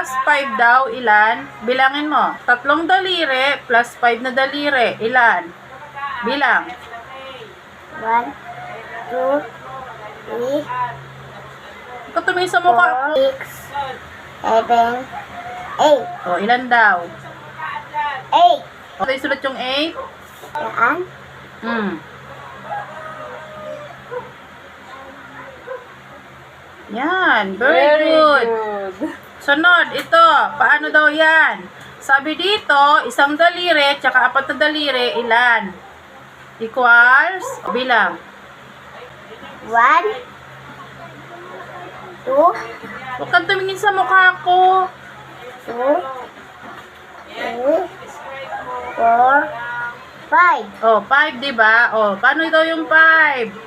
plus 5 daw, ilan? Bilangin mo. 3 daliri plus 5 na daliri, ilan? Bilang. 1, 2, 3, Ikaw tumingin sa mukha. 4, 6, 7, 8. O, ilan daw? 8. O, tayo sulat yung 8. Yan. Yan, very good. Sunod, ito. Paano daw yan? Sabi dito, 1 daliri, tsaka 4 na daliri, ilan? Equals, bilang. 1, 2, Huwag kang tumingin sa mukha ko. 2, 3, 4, 5. O, 5, diba? O, paano daw yung 5?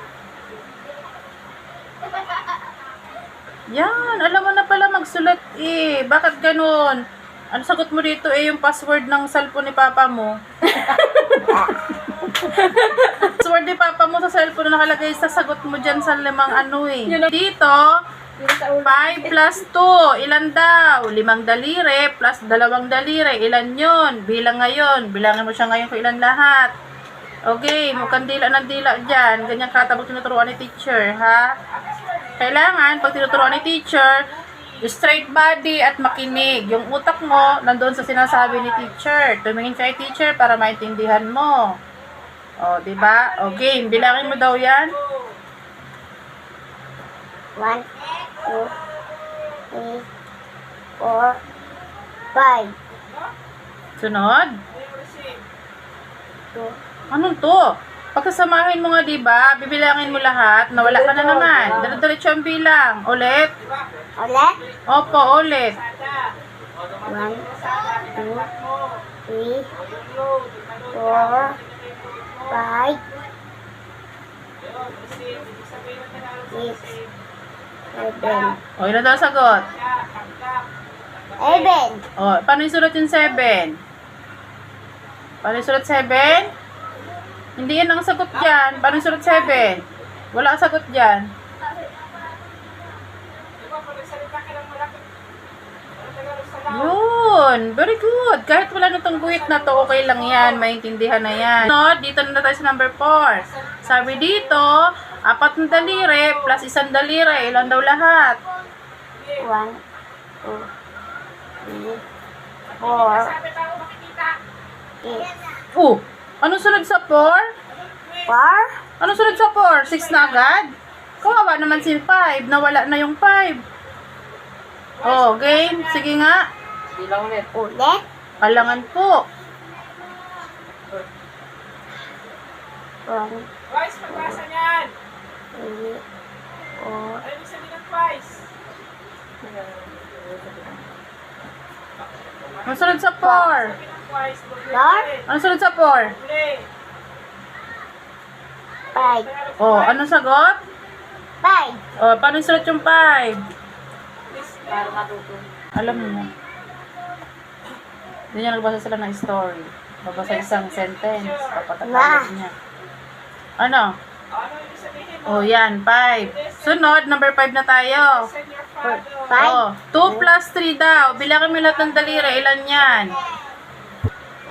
Yan, alam mo na pala magsulat eh. Bakit ganun? Ano sagot mo dito eh, yung password ng cellphone ni papa mo? Password ni papa mo sa cellphone na nakalagay sa sagot mo dyan sa limang ano eh. Dito, 5 plus 2, ilan daw? 5 daliri plus 2 daliri, ilan yun? Bilang ngayon, bilangin mo siya ngayon kung ilan lahat. Okay, mukhang dila ng dila dyan. Ganyan katabog tinuturuan ni teacher, ha? Kailangan, pag tinuturuan ni teacher, straight body at makinig. Yung utak mo, nandoon sa sinasabi ni teacher. Tumingin kay teacher para maintindihan mo. O, diba? O, game. Bilangin mo daw yan. 1, 2, 3, 4, 5. Sunod. 2, Anong to? Pagkasamahin mo nga, diba? Bibilangin mo lahat. Nawala ka na naman. Diretso ang bilang. Ulit. ulit. Opo, ulit. 1, 2, 3, 4, 5, 6, 7. O, ilan daw sagot? 7. O, paano yung sulat yung 7? Paano yung sulat 7? Hindi yan ang sagot dyan. Paano yung sulat 7? Wala ang sagot dyan. Yun. Very good. Kahit wala na itong guhit na to, okay lang yan. Maintindihan na yan. No, dito na tayo sa number 4. Sabi dito, 4 na daliri plus 1 daliri. Ilan daw lahat? 1, 2, 3, 4, 6. Anong sunod sa 4? 4? Anong sunod sa 4? 6 na agad? Kawawa naman si 5. Nawala na yung 5. Oh, game. Sige nga. Ulit. Alangan po. 1, Twice, pagbasa niyan. 3, 4, Ano yung sabi ng twice? Anong sunod sa 4? Sabi ng twice, doble. 4, Anong sunod sa 4? Doble. 5. Oh, anong sagot? 5. Oh, paano sulat yung 5? Para matuto. Alam mo na. Hindi niya nagbasa sila ng story. Babasa isang sentence. Papatagalog niya. Ano? Ano yung sabihin mo? Oh, yan. 5. Sunod, number 5 na tayo. Send your father. 5. Oh, 2 plus 3 daw. Bilangin mo lahat ng daliri. Ilan yan?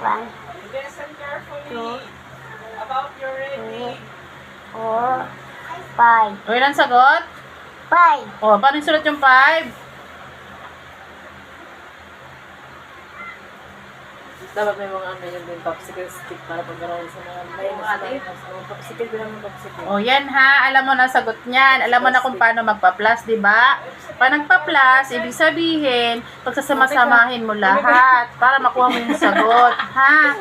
1, Listen carefully about your reading. 4, 5. O, ilan sagot? 5. Oh, paano sulat yung 5? Dapat may mga ano yun din, popsicle stick para pag gano'n sa mga minus. Popsicle din naman popsicle. O, yan ha. Alam mo na sagot niyan. Alam mo na kung paano magpa-plus, di ba? Pag nagpa-plus, ibig sabihin, pagsasama-samahin mo lahat para makuha mo yung sagot. Ha?